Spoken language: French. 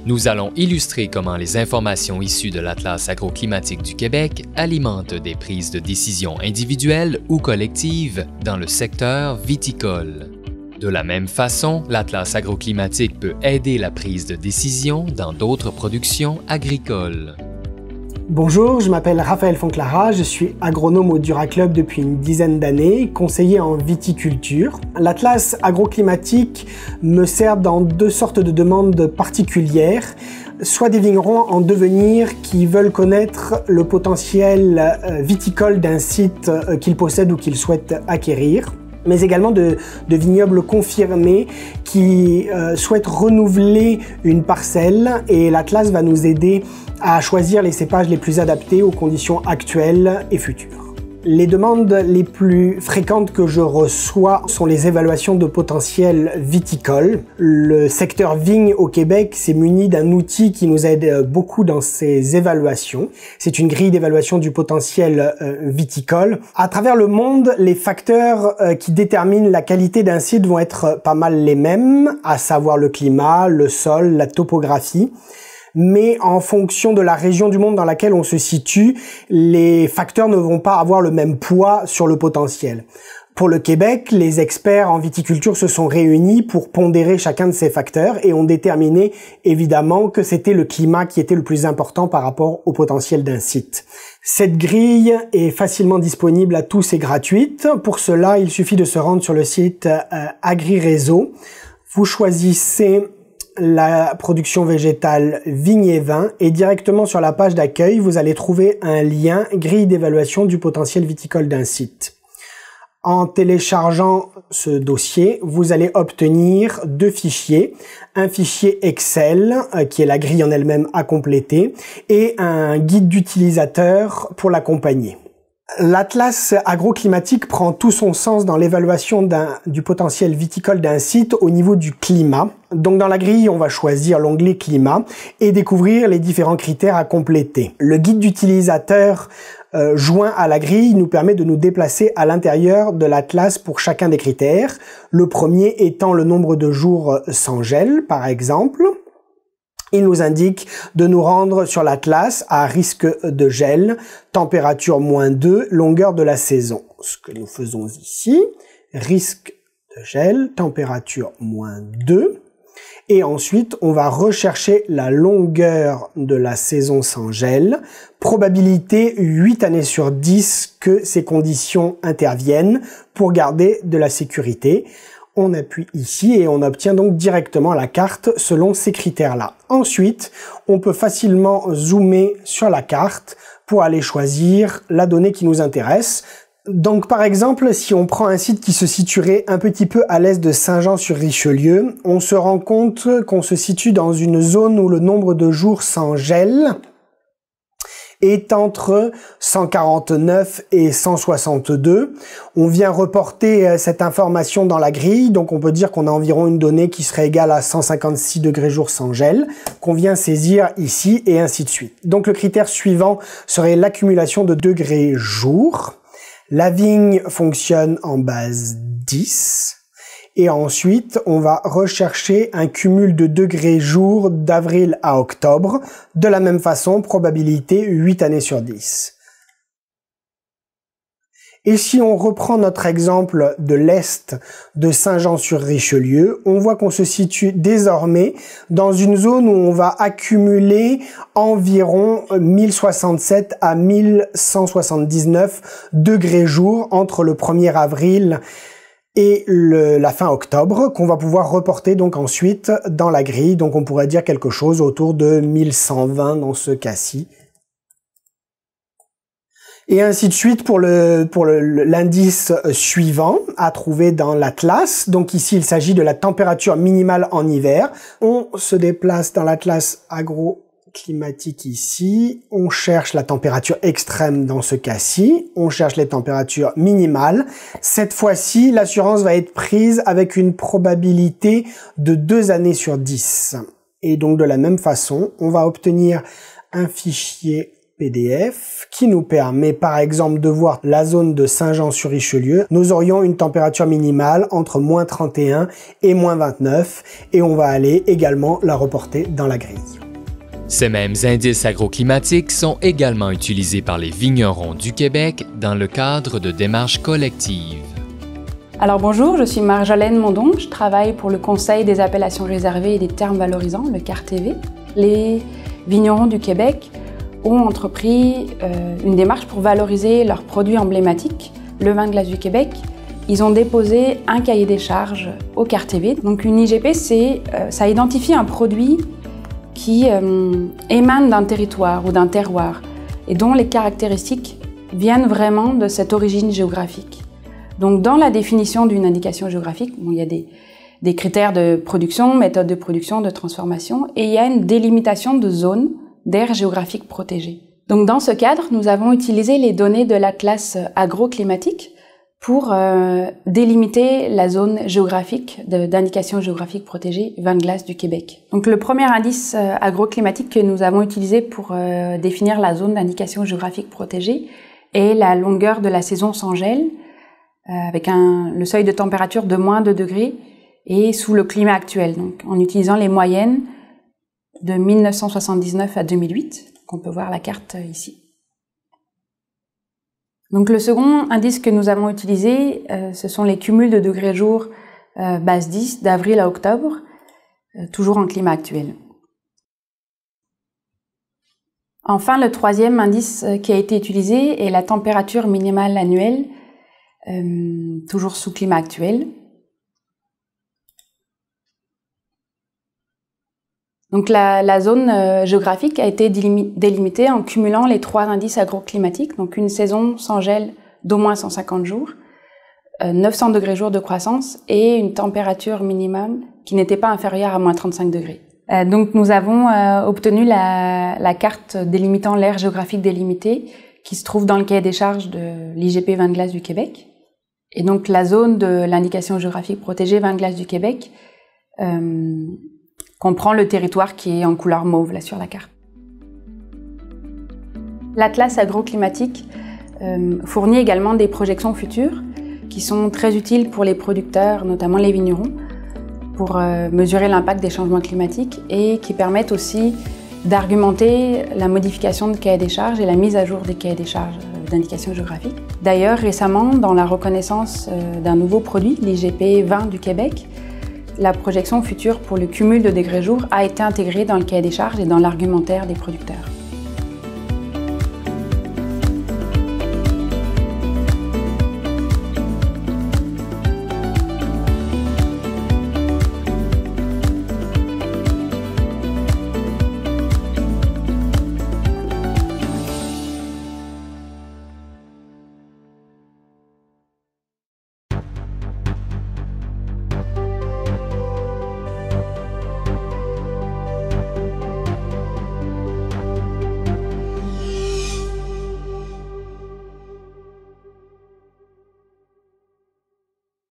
Nous allons illustrer comment les informations issues de l'Atlas agroclimatique du Québec alimentent des prises de décision individuelles ou collectives dans le secteur viticole. De la même façon, l'Atlas agroclimatique peut aider la prise de décision dans d'autres productions agricoles. Bonjour, je m'appelle Raphaël Fonclara, je suis agronome au Duraclub depuis une dizaine d'années, conseiller en viticulture. L'Atlas agroclimatique me sert dans deux sortes de demandes particulières, soit des vignerons en devenir qui veulent connaître le potentiel viticole d'un site qu'ils possèdent ou qu'ils souhaitent acquérir, mais également de vignobles confirmés qui souhaitent renouveler une parcelle, et l'Atlas va nous aider à choisir les cépages les plus adaptés aux conditions actuelles et futures. Les demandes les plus fréquentes que je reçois sont les évaluations de potentiel viticole. Le secteur vigne au Québec s'est muni d'un outil qui nous aide beaucoup dans ces évaluations. C'est une grille d'évaluation du potentiel viticole. À travers le monde, les facteurs qui déterminent la qualité d'un site vont être pas mal les mêmes, à savoir le climat, le sol, la topographie. Mais en fonction de la région du monde dans laquelle on se situe, les facteurs ne vont pas avoir le même poids sur le potentiel. Pour le Québec, les experts en viticulture se sont réunis pour pondérer chacun de ces facteurs et ont déterminé évidemment que c'était le climat qui était le plus important par rapport au potentiel d'un site. Cette grille est facilement disponible à tous et gratuite. Pour cela, il suffit de se rendre sur le site AgriRéseau. Vous choisissez la production végétale vigne et vin, et directement sur la page d'accueil, vous allez trouver un lien grille d'évaluation du potentiel viticole d'un site. En téléchargeant ce dossier, vous allez obtenir deux fichiers, un fichier Excel qui est la grille en elle-même à compléter et un guide d'utilisateur pour l'accompagner. L'Atlas agroclimatique prend tout son sens dans l'évaluation du potentiel viticole d'un site au niveau du climat. Donc dans la grille, on va choisir l'onglet climat et découvrir les différents critères à compléter. Le guide d'utilisateur joint à la grille nous permet de nous déplacer à l'intérieur de l'Atlas pour chacun des critères. Le premier étant le nombre de jours sans gel, par exemple. Il nous indique de nous rendre sur l'Atlas à risque de gel, température -2, longueur de la saison. Ce que nous faisons ici, risque de gel, température -2. Et ensuite, on va rechercher la longueur de la saison sans gel, probabilité 8 années sur 10 que ces conditions interviennent pour garder de la sécurité. On appuie ici et on obtient donc directement la carte selon ces critères-là. Ensuite, on peut facilement zoomer sur la carte pour aller choisir la donnée qui nous intéresse. Donc par exemple, si on prend un site qui se situerait un petit peu à l'est de Saint-Jean-sur-Richelieu, on se rend compte qu'on se situe dans une zone où le nombre de jours sans gel est entre 149 et 162. On vient reporter cette information dans la grille, donc on peut dire qu'on a environ une donnée qui serait égale à 156 degrés jour sans gel, qu'on vient saisir ici, et ainsi de suite. Donc le critère suivant serait l'accumulation de degrés jour. La vigne fonctionne en base 10. Et ensuite, on va rechercher un cumul de degrés jour d'avril à octobre. De la même façon, probabilité 8 années sur 10. Et si on reprend notre exemple de l'est de Saint-Jean-sur-Richelieu, on voit qu'on se situe désormais dans une zone où on va accumuler environ 1067 à 1179 degrés jour entre le 1er avril et la fin octobre, qu'on va pouvoir reporter donc ensuite dans la grille. Donc on pourrait dire quelque chose autour de 1120 dans ce cas-ci. Et ainsi de suite pour l'indice suivant à trouver dans l'Atlas. Donc ici, il s'agit de la température minimale en hiver. On se déplace dans l'Atlas agroclimatique ici. On cherche la température extrême dans ce cas-ci. On cherche les températures minimales. Cette fois-ci, l'assurance va être prise avec une probabilité de 2 années sur 10. Et donc de la même façon, on va obtenir un fichier PDF qui nous permet par exemple de voir la zone de Saint-Jean-sur-Richelieu. Nous aurions une température minimale entre moins 31 et moins 29 et on va aller également la reporter dans la grille. Ces mêmes indices agroclimatiques sont également utilisés par les vignerons du Québec dans le cadre de démarches collectives. Alors bonjour, je suis Marjolaine Mondon, je travaille pour le Conseil des appellations réservées et des termes valorisants, le CARTV. Les vignerons du Québec ont entrepris une démarche pour valoriser leurs produits emblématiques, le vin de glace du Québec. Ils ont déposé un cahier des charges au CARTV. Donc une IGP, ça identifie un produit qui émane d'un territoire ou d'un terroir et dont les caractéristiques viennent vraiment de cette origine géographique. Donc dans la définition d'une indication géographique, il y a des critères de production, méthodes de production, de transformation, et il y a une délimitation de zones d'aires géographiques protégées. Donc dans ce cadre, nous avons utilisé les données de l'atlas agroclimatique pour délimiter la zone géographique d'indication géographique protégée vin de glace du Québec. Donc le premier indice agroclimatique que nous avons utilisé pour définir la zone d'indication géographique protégée est la longueur de la saison sans gel, avec le seuil de température de moins 2 degrés et sous le climat actuel, donc en utilisant les moyennes de 1979 à 2008, qu'on peut voir la carte ici. Donc le second indice que nous avons utilisé, ce sont les cumuls de degrés jour base 10 d'avril à octobre, toujours en climat actuel. Enfin, le troisième indice qui a été utilisé est la température minimale annuelle, toujours sous climat actuel. Donc la zone géographique a été délimitée en cumulant les 3 indices agroclimatiques, donc une saison sans gel d'au moins 150 jours, 900 degrés jour de croissance et une température minimum qui n'était pas inférieure à moins 35 degrés. Donc nous avons obtenu la carte délimitant l'aire géographique délimitée qui se trouve dans le cahier des charges de l'IGP vin de glace du Québec. Et donc la zone de l'indication géographique protégée vin de glace du Québec comprend le territoire qui est en couleur mauve là sur la carte. L'atlas agroclimatique fournit également des projections futures qui sont très utiles pour les producteurs, notamment les vignerons, pour mesurer l'impact des changements climatiques et qui permettent aussi d'argumenter la modification de cahier des charges et la mise à jour des cahiers des charges d'indication géographique. D'ailleurs, récemment, dans la reconnaissance d'un nouveau produit, l'IGP vin du Québec, la projection future pour le cumul de degrés jour a été intégrée dans le cahier des charges et dans l'argumentaire des producteurs.